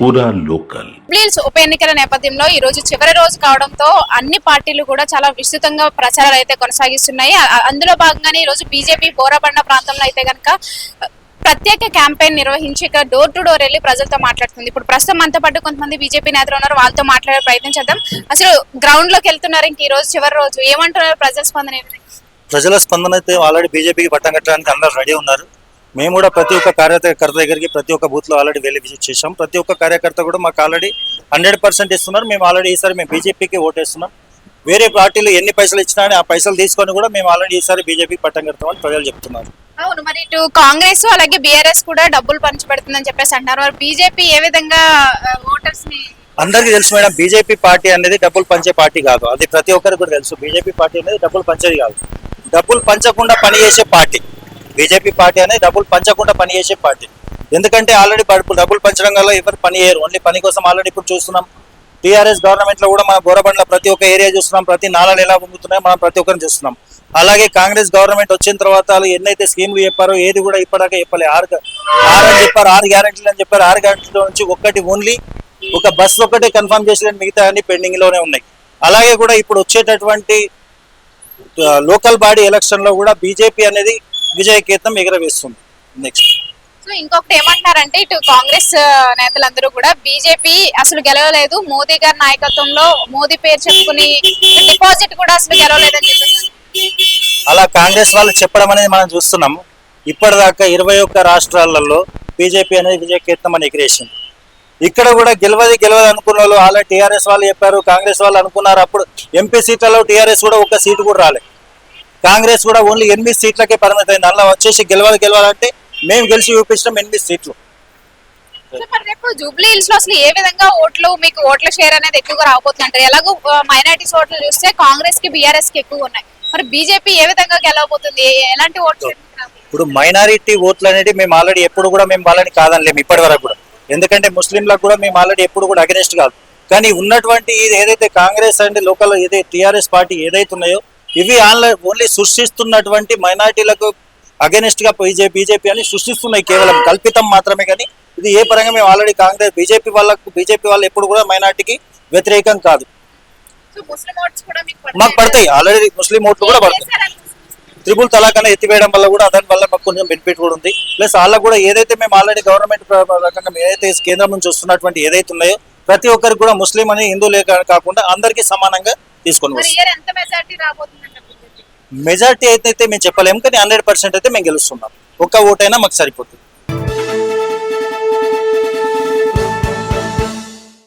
పూరా లోకల్ జూబ్లీహిల్స్ ఉప ఎన్నికల నేపథ్యంలో ఈ రోజు చివరి రోజు కావడంతో అన్ని పార్టీలు కూడా చాలా విస్తృతంగా ప్రచారాలు అయితే కొనసాగిస్తున్నాయి. అందులో భాగంగానే ఈ రోజు బీజేపీ బోరబండ ప్రాంతంలో అయితే కనుక ప్రత్యేక క్యాంపెయిన్ నిర్వహించి ఇక్కడ డోర్ టు డోర్ వెళ్ళి ప్రజలతో మాట్లాడుతుంది. ఇప్పుడు ప్రస్తుతం మనతో పాటు కొంతమంది బీజేపీ నేతలు ఉన్నారు, వాళ్ళతో మాట్లాడే ప్రయత్నం చేద్దాం. అసలు గ్రౌండ్ లోకి వెళ్తున్నారు, ఇంక ఈ రోజు చివరి రోజు ఏమంటున్నారు ప్రజల స్పందన? ప్రజల స్పందన అయితే ఆల్రెడీ బీజేపీకి పట్టం కట్టడానికి అందరూ రెడీ ఉన్నారు. మేము కూడా ప్రతి ఒక్క కార్యకర్త దగ్గరికి ప్రతి ఒక్క బూత్ లో ఆల్రెడీ వెళ్ళి విజిట్ చేసాం. ప్రతి ఒక్క కార్యకర్త కూడా మాకు ఆల్రెడీ 100% ఇస్తున్నారు. మేము ఆల్రెడీ ఈసారి మేము బీజేపీకి ఓటేస్తున్నాం. వేరే పార్టీలు ఎన్ని పైసలు ఇచ్చినా ఆ పైసలు తీసుకొని కూడా మేము ఆల్రెడీ ఈసారి బీజేపీకి పట్టం కడతామని ప్రజలు చెప్తున్నారు. అవును, మరి ఇటు కాంగ్రెస్ అలాగే బీఆర్ఎస్ కూడా డబ్బులు పంచిపెడుతుందని చెప్పేసి అంటారు. మరి బీజేపీ ఏ విధంగా ఓటర్స్ ని? అందరికీ తెలుసు మేడం, బీజేపీ పార్టీ అనేది డబ్బులు పంచే పార్టీ కాదు. అది ప్రతి ఒక్కరికి కూడా తెలుసు. బీజేపీ పార్టీ అనేది డబ్బులు పంచేది కాదు, డబ్బులు పంచకుండా పనిచేసే పార్టీ. బీజేపీ పార్టీ అనేది డబ్బులు పంచకుండా పనిచేసే పార్టీ. ఎందుకంటే ఆల్రెడీ డబ్బులు పంచడం వల్ల ఎవరు పని చేయరు, ఓన్లీ పని కోసం. ఆల్రెడీ ఇప్పుడు చూస్తున్నాం టీఆర్ఎస్ గవర్నమెంట్ లో కూడా మన బోరబండ్ల ప్రతి ఒక్క ఏరియా చూస్తున్నాం, ప్రతి నాళాలు ఎలా పొంగుతున్నాయో మనం ప్రతి ఒక్కరిని చూస్తున్నాం. అలాగే కాంగ్రెస్ గవర్నమెంట్ వచ్చిన తర్వాత వాళ్ళు ఎన్నైతే స్కీములు చెప్పారో ఏది కూడా ఇప్పటిదాకా చెప్పలే. ఆరు అని చెప్పారు, 6 గ్యారెంటీలు అని చెప్పారు. 6 గ్యారెంటీల నుంచి ఒక్కటి ఓన్లీ ఒక బస్ ఒక్కటే కన్ఫర్మ్ చేసి మిగతా అన్ని పెండింగ్ లోనే ఉన్నాయి. అలాగే కూడా ఇప్పుడు వచ్చేటటువంటి లోకల్ బాడీ ఎలక్షన్ లో కూడా బీజేపీ అనేది విజయకేతం ఎగరవేస్తుంది. నెక్స్ట్ సో ఇంకొకటి ఏమంటారంటే ఇటు కాంగ్రెస్ నేతలందరూ కూడా బీజేపీ అసలు గెలవలేదు, మోదీ గారి నాయకత్వంలో మోదీ పేరు చెప్పుకుని డిపాజిట్ కూడా అసలు గెలవలేదని చెప్పేసి అలా కాంగ్రెస్ వాళ్ళు చెప్పడం అనేది మనం చూస్తున్నాము. ఇప్పటిదాకా 21 రాష్ట్రాలలో బీజేపీ అనేది విజయకేతం అని ఎగిరేసింది. ఇక్కడ కూడా గెలవది అనుకున్న వాళ్ళు ఆల్రెడీ టీఆర్ఎస్ వాళ్ళు చెప్పారు, కాంగ్రెస్ వాళ్ళు అనుకున్నారు. అప్పుడు ఎంపీ సీట్లలో టీఆర్ఎస్ కూడా ఒక సీటు కూడా రాలేదు. కాంగ్రెస్ కూడా ఓన్లీ 8 సీట్లకే పరిమితమైంది. అందులో వచ్చేసి గెలవాలంటే మేము గెలిచి చూపించడం 8 సీట్లు. రేపు జూబ్లీహిల్స్ లో అసలు ఏ విధంగా మీకు ఓట్ల షేర్ అనేది ఎక్కువగా రాబోతుంది అంటారు? ఎలాగో మైనారిటీస్ ఓట్లు చూస్తే కాంగ్రెస్ కి బీఆర్ఎస్ కి ఎక్కువ ఉన్నాయి, మరి బీజేపీ ఏ విధంగా గెలవబోతుంది? ఎలాంటి ఓట్లు? ఇప్పుడు మైనారిటీ ఓట్లు అనేది మేము ఆల్రెడీ ఎప్పుడు కూడా మేము వాళ్ళని కాదనలేము ఇప్పటి వరకు కూడా. ఎందుకంటే ముస్లింలకు కూడా మేము ఆల్రెడీ ఎప్పుడు కూడా అగెనిస్ట్ కాదు. కానీ ఉన్నటువంటి ఇది ఏదైతే కాంగ్రెస్ అండ్ లోకల్ ఏదైతే టీఆర్ఎస్ పార్టీ ఏదైతే ఉన్నాయో ఇవి ఓన్లీ సృష్టిస్తున్నటువంటి మైనారిటీలకు అగెనిస్ట్ గా బీజేపీ అని సృష్టిస్తున్నాయి. కేవలం కల్పితం మాత్రమే. కానీ ఇది ఏ పరంగా మేము ఆల్రెడీ కాంగ్రెస్ బీజేపీ వాళ్ళు ఎప్పుడు కూడా మైనారిటీకి వ్యతిరేకం కాదు. మాకు పడతాయి, ఆల్రెడీ ముస్లిం ఓట్లు కూడా పడతాయి. త్రిపుల్ తలాక్ అనేది ఎత్తివేయడం వల్ల కూడా దాని వల్ల మాకు కొంచెం బెనిఫిట్ కూడా ఉంది. ప్లస్ వాళ్ళకు కూడా ఏదైతే మేము ఆల్రెడీ గవర్నమెంట్ రకంగా ఏదైతే కేంద్రం నుంచి వస్తున్నటువంటి ఏదైతే ఉన్నాయో ప్రతి ఒక్కరికి కూడా ముస్లిం అని హిందువులే కాకుండా అందరికీ సమానంగా తీసుకొని మెజార్టీ అయితే మేము చెప్పలేము. కానీ 100% అయితే మేము గెలుస్తున్నాం. ఒక్క ఓటైనా మాకు సరిపోతుంది.